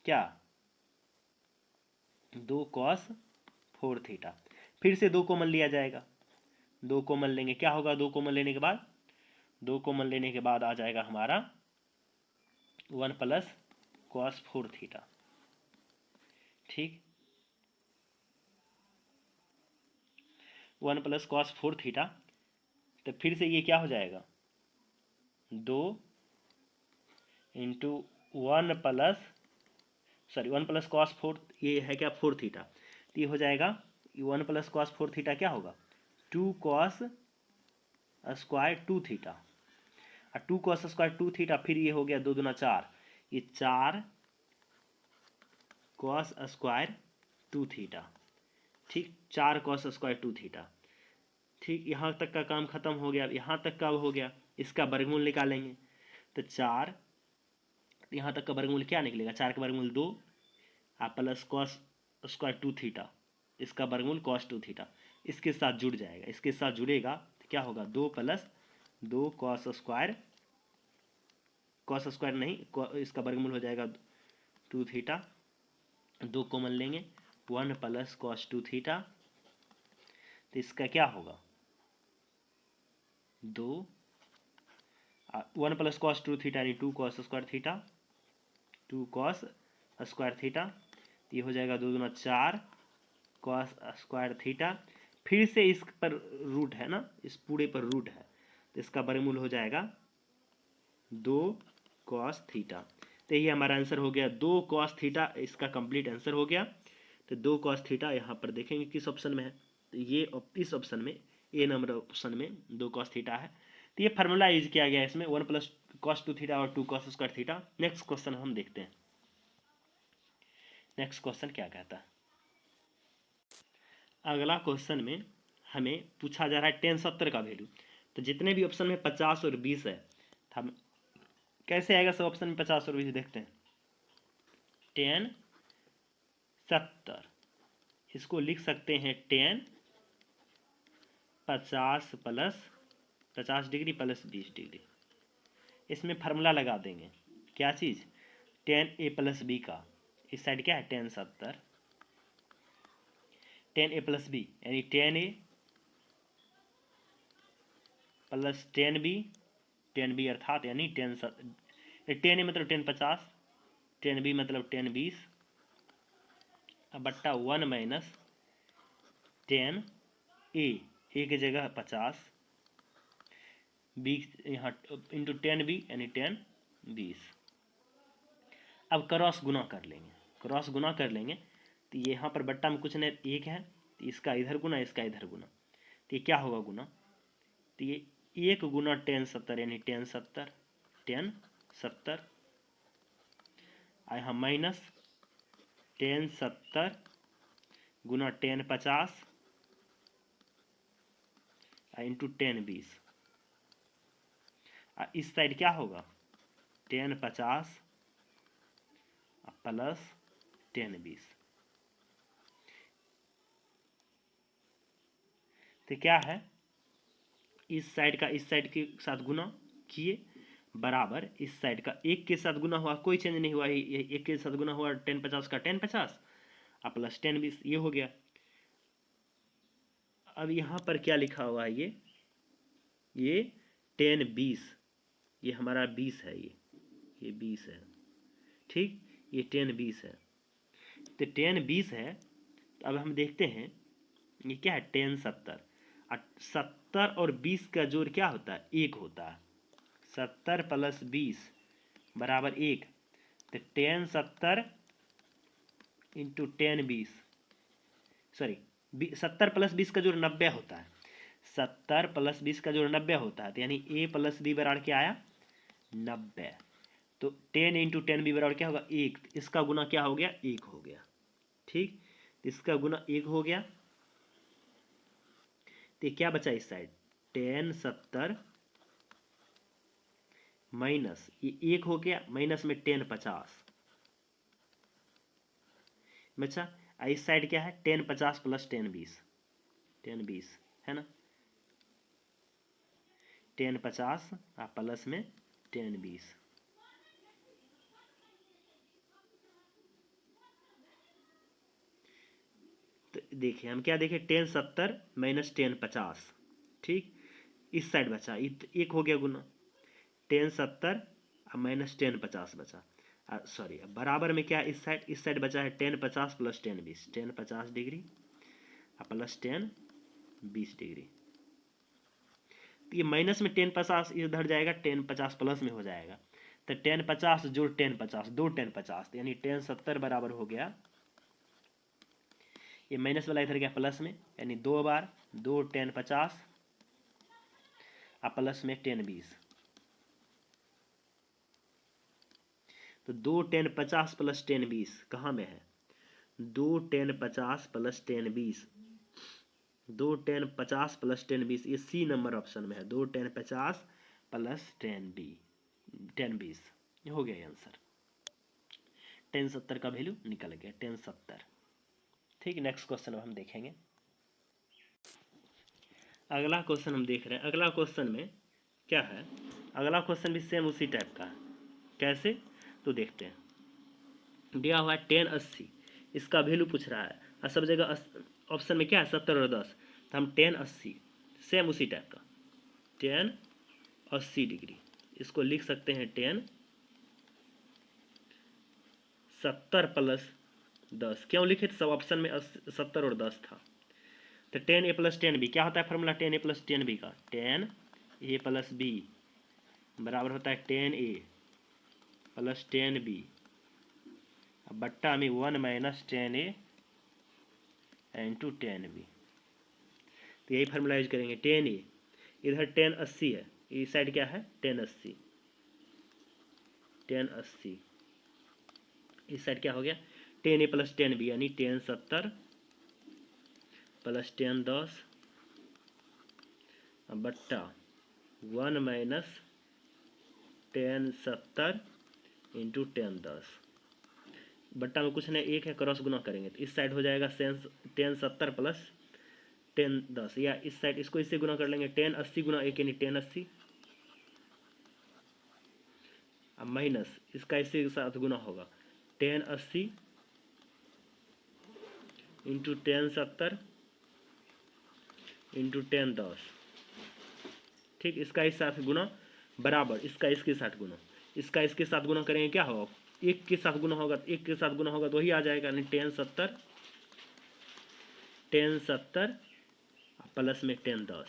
क्या 2 कॉस 4 थीटा, फिर से 2 कॉमन लिया जाएगा, 2 कॉमन लेंगे, क्या होगा 2 कॉमन लेने के बाद, 2 कॉमन लेने के बाद आ जाएगा हमारा 1 प्लस कॉस 4 थीटा। ठीक, 1 प्लस कॉस 4 थीटा, तो फिर से ये क्या हो जाएगा 2 into 1 plus, sorry 1 plus cos 4, ये है क्या 4 थीटा, तो ये हो जाएगा 1 प्लस कॉस 4 थीटा क्या होगा 2 कॉस स्क्वायर 2 थीटा, और 2 कॉस स्क्वायर 2 थीटा, फिर ये हो गया 2 दूना 4, ये 4 कॉस स्क्वायर 2 थीटा। ठीक, 4 कॉस स्क्वायर 2 थीटा। ठीक, यहाँ तक का काम खत्म हो गया। यहाँ तक का हो गया, इसका वर्गमूल निकालेंगे तो 4, यहाँ तक का वर्गमूल क्या निकलेगा 4 का वर्गमूल 2 प्लस कॉस स्क्वायर 2 थीटा, इसका वर्गमूल कॉस 2 थीटा, इसके साथ जुड़ जाएगा, इसके साथ जुड़ेगा तो क्या होगा 2 प्लस 2 कॉस स्क्वायर नहीं, इसका वर्गमूल हो जाएगा 2 थीटा, 2 कॉमन लेंगे 1 प्लस कॉस 2 थीटा, तो इसका क्या होगा 2 1 प्लस कॉस 2 थीटा यानी 2 cos square theta, 2 cos square theta, ये हो जाएगा 2 दूना 4 कॉस स्क्वायर थीटा, फिर से इस पर रूट है ना, इस पूरे पर रूट है, तो इसका वर्गमूल हो जाएगा 2 कॉस थीटा। तो ये हमारा आंसर हो गया 2 कॉस थीटा, इसका कंप्लीट आंसर हो गया। तो 2 कॉस थीटा यहाँ पर देखेंगे किस ऑप्शन में है, तो ये इस ऑप्शन में, ए नंबर ऑप्शन में 2 कॉस थीटा है। तो ये फार्मूला यूज किया गया है इसमें 1 प्लस कॉस 2 थीटा और 2 cos square theta. Next question हम देखते हैं, नेक्स्ट क्वेश्चन क्या कहता है। अगला क्वेश्चन में हमें पूछा जा रहा है tan 70 का वैल्यू। तो जितने भी ऑप्शन में 50 और 20 है, हम कैसे आएगा सब ऑप्शन में 50 और 20 देखते हैं। tan 70 इसको लिख सकते हैं tan 50 plus 50 degree plus 20 degree. इसमें फार्मूला लगा देंगे, क्या चीज़ tan a प्लस बी का, इस साइड क्या है tan 70, tan a plus B यानी tan a plus tan b अर्थात यानी tan a मतलब tan 50, tan b मतलब tan 20 बट्टा 1 माइनस tan a की जगह 50 बी यहाँ इंटू tan b यानी tan 20। अब क्रॉस गुना कर लेंगे, क्रॉस गुना कर लेंगे तो ये यहाँ पर बट्टा में कुछ नहीं एक है, तो इसका इधर गुना इसका इधर गुना, तो ये क्या होगा गुना, तो ये 1 गुना tan 70 यानी tan 70 यहाँ माइनस tan 70 गुना tan 50 इंटू tan 20। इस साइड क्या होगा tan 50 प्लस tan 20, तो क्या है इस साइड का इस साइड के साथ गुना किए बराबर इस साइड का एक के साथ गुना हुआ, कोई चेंज नहीं हुआ, एक के साथ गुना हुआ tan 50 का tan 50 प्लस tan 20, ये हो गया। अब यहाँ पर क्या लिखा हुआ है ये tan 20, ये हमारा 20 है, ये 20 है। ठीक, ये tan 20 है, तो tan 20 है। तो अब हम देखते हैं ये क्या है tan 70, 70 और 20 का जोड़ क्या होता है 1 होता है, 70 प्लस 20 बराबर 1, तो tan 70 into tan 20, sorry 70 plus 20 का जोड़ 90 होता है, 70 प्लस 20 का जोड़ 90 होता है, तो यानी a प्लस बी बराबर क्या आया 90। तो 10 इंटू 10 बी बराबर क्या होगा 1, इसका गुना क्या हो गया 1 हो गया। ठीक, इसका गुना 1 हो गया, तो क्या बचा इस साइड 10 70 माइनस ये 1 हो गया, माइनस में 10 50 बचा। इस साइड क्या है 10 50 प्लस 10 20, 10 20 है ना, 10 50 प्लस में 10 20। तो देखिए हम क्या देखें 10 70 माइनस 10 50। ठीक, इस साइड बचा एक हो गया गुना 10 70 अब माइनस 10 50 बचा, सॉरी बराबर में क्या इस साइड बचा है 10 50 प्लस 10 20, 10 50 डिग्री प्लस 10 20 डिग्री। तो ये माइनस में 10 50 इधर जाएगा 10 50 प्लस में हो जाएगा, तो 10 50 जोड़ 10 50 दो 10 50, यानी 10 70 बराबर हो गया, ये माइनस वाला इधर गया प्लस में, यानी 2 बार 2 10 50 प्लस में 10 20। तो 2 10 50 प्लस 10 20 कहाँ में है 2 10 50 प्लस 10 20, 2 10 50 प्लस 10 20 ये सी नंबर ऑप्शन में है, 2 10 50 प्लस 10 20 ये हो गया आंसर। 10 70 का वैल्यू निकल गया 10 70। ठीक, नेक्स्ट क्वेश्चन हम देखेंगे। अगला क्वेश्चन हम देख रहे हैं, अगला क्वेश्चन में क्या है, अगला क्वेश्चन भी सेम उसी टाइप का है। कैसे, तो देखते हैं। दिया हुआ है 10 80, इसका वैल्यू पूछ रहा है और सब जगह ऑप्शन में क्या है 70 और 10, तो हम 10 80 सेम उसी टाइप का 10 80 डिग्री, इसको लिख सकते हैं 10 70 प्लस 10। क्यों लिखे, सब ऑप्शन में 70 और 10 था। तो 10 ए प्लस 10 बी क्या होता है फॉर्मूला 10 ए प्लस 10 बी का, 10 ए प्लस बी बराबर होता है 10 ए प्लस 10 बी बट्टा में 1 माइनस 10 ए इंटू 10 बी। तो यही फार्मूला यूज करेंगे 10 ए, इधर 10 80 है, इस साइड क्या है 10 80, 10 80 इस साइड क्या हो गया 10 ए प्लस 10 बी, यानी 10 70 प्लस 10 10 बट्टा 1 माइनस 10 70 इंटू 10 10, बट्टा में कुछ नहीं एक है, क्रॉस गुना करेंगे तो इस साइड हो जाएगा 10 70 प्लस 10 10, या इस साइड इसको इससे गुना कर लेंगे 10 80 गुना 1 यानी 10 80, अब माइनस इसका इसी के साथ गुना होगा 10 80 इंटू 10 70 इंटू 10 10। ठीक, इसका इस साथ गुना बराबर इसका इसके साथ गुना, इसका इसके साथ गुना करेंगे क्या होगा एक के साथ गुना होगा, एक के साथ गुना होगा तो वही आ जाएगा, यानी 10 70 प्लस में 10 10।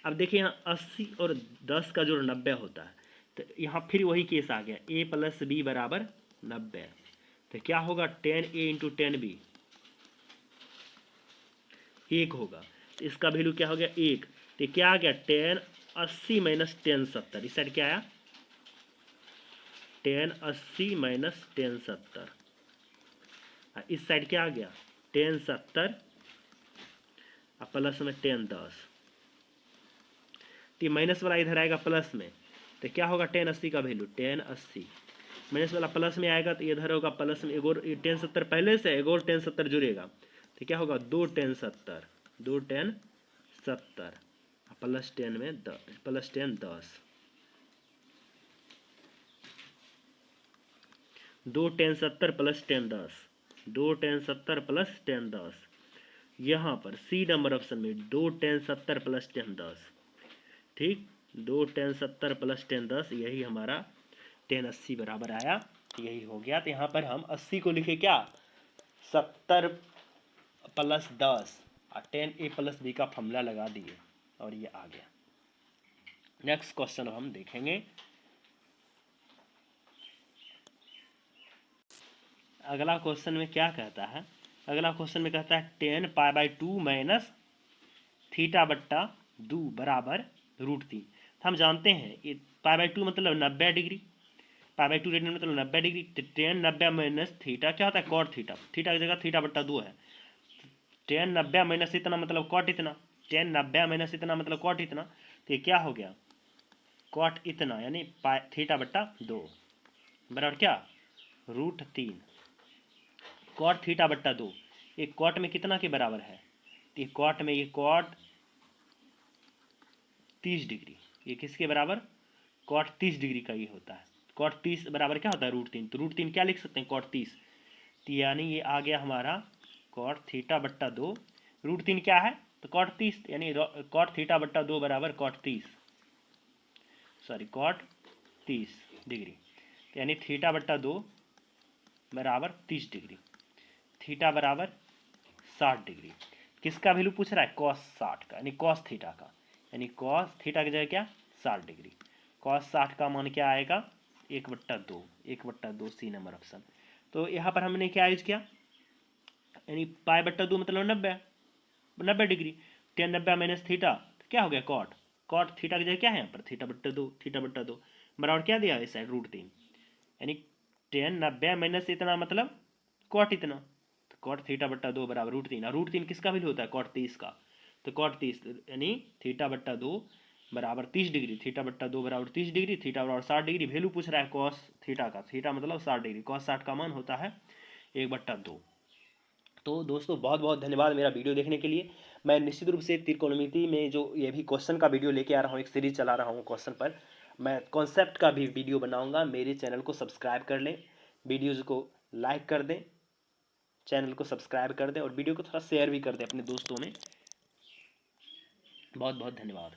अब देखिए यहाँ 80 और 10 का जोड़ 90 होता है, तो यहाँ फिर वही केस आ गया a प्लस बी बराबर 90, तो क्या होगा 10 ए इंटू 10 बी 1 होगा, इसका वैल्यू क्या हो गया 1, तो क्या आ गया 10 80 माइनस 10 70, इस साइड क्या आया 10 80 माइनस 10 70, इस साइड क्या आ गया 10 70 प्लस में 10 10, तो माइनस वाला इधर आएगा प्लस में, तो क्या होगा 10 80 का वैल्यू 10 80 माइनस वाला प्लस में आएगा, तो इधर होगा प्लस में एगो 10 70 पहले से एगो 10 70 जुड़ेगा, तो क्या होगा 2 10 70 2 10 70 प्लस 10 में 10 प्लस 10 10, 2 10 70 प्लस 10 10 2 10 70 प्लस 10 10, यहाँ पर सी नंबर ऑप्शन में 2 10 70 प्लस 10 10। ठीक, 2 10 70 प्लस 10 10 यही हमारा 10 80 बराबर आया, यही हो गया। तो यहाँ पर हम 80 को लिखे क्या 70 प्लस 10 और 10 ए प्लस बी का फॉर्मूला लगा दिए और ये आ गया। नेक्स्ट क्वेश्चन हम देखेंगे। अगला क्वेश्चन में क्या कहता है, अगला क्वेश्चन में कहता है 10π/2 माइनस थीटा बट्टा 2 बराबर √3। हम जानते हैं ये π/2 मतलब 90 डिग्री, π/2 रेडियन मतलब 90 डिग्री। 10 90 माइनस थीटा क्या होता है कॉट थीटा, थीटा की जगह थीटा बट्टा 2 है। 10 90 माइनस इतना मतलब कॉट इतना, 10 90 माइनस इतना मतलब कॉट इतना, तो ये क्या हो गया कॉट इतना यानी थीटा बट्टा 2 बराबर क्या √3। कॉट थीटा बट्टा 2 ये कॉट में कितना के बराबर है, तो ये कॉट में ये कॉट 30 डिग्री, ये किसके बराबर कॉट 30 डिग्री का ये होता है। कॉट 30 बराबर क्या होता है √3, तो √3 क्या लिख सकते हैं कॉट 30, तो यानी ये आ गया हमारा कॉट थीटा बट्टा 2, √3 क्या है तो कॉट 30 यानी कॉट थीटा बट्टा 2 बराबर कॉट 30 कॉट 30 डिग्री, तो यानी थीटा बट्टा 2 बराबर 30 डिग्री, थीटा बराबर 60 डिग्री। किसका वैल्यू पूछ रहा है कॉस 60 का यानी कॉस थीटा का, यानी कॉस थीटा की जगह क्या 60 डिग्री। कॉस 60 का मान क्या आएगा 1/2 सी नंबर ऑप्शन। तो यहाँ पर हमने क्या यूज किया यानी π/2 मतलब 90 डिग्री, 10 90 माइनस थीटा तो क्या हो गया कॉट, कॉट थीटा की जगह क्या है यहाँ पर थीटा बट्टा 2 बराबर क्या दिया इस साइड √3, यानी 10 90 माइनस इतना मतलब कॉट इतना, तो कॉट थीटा बट्टा 2 बराबर √3। और √3 किसका वैल्यू होता है कॉट 30 का, तो कॉट 30 यानी थीटा बट्टा 2 बराबर 30 डिग्री, थीटा बट्टा 2 बराबर 30 डिग्री, थीटा बराबर 60 डिग्री। वैल्यू पूछ रहा है कॉस थीटा का, थीटा मतलब 60 डिग्री, कॉस 60 का मान होता है 1/2। तो दोस्तों बहुत बहुत धन्यवाद मेरा वीडियो देखने के लिए। मैं निश्चित रूप से त्रिकोणमिति में जो ये भी क्वेश्चन का वीडियो लेके आ रहा हूँ, एक सीरीज चला रहा हूँ क्वेश्चन पर, मैं कॉन्सेप्ट का भी वीडियो बनाऊंगा। मेरे चैनल को सब्सक्राइब कर लें, वीडियोज़ को लाइक कर दें, चैनल को सब्सक्राइब कर दें और वीडियो को थोड़ा शेयर भी कर दें अपने दोस्तों में। बहुत बहुत धन्यवाद।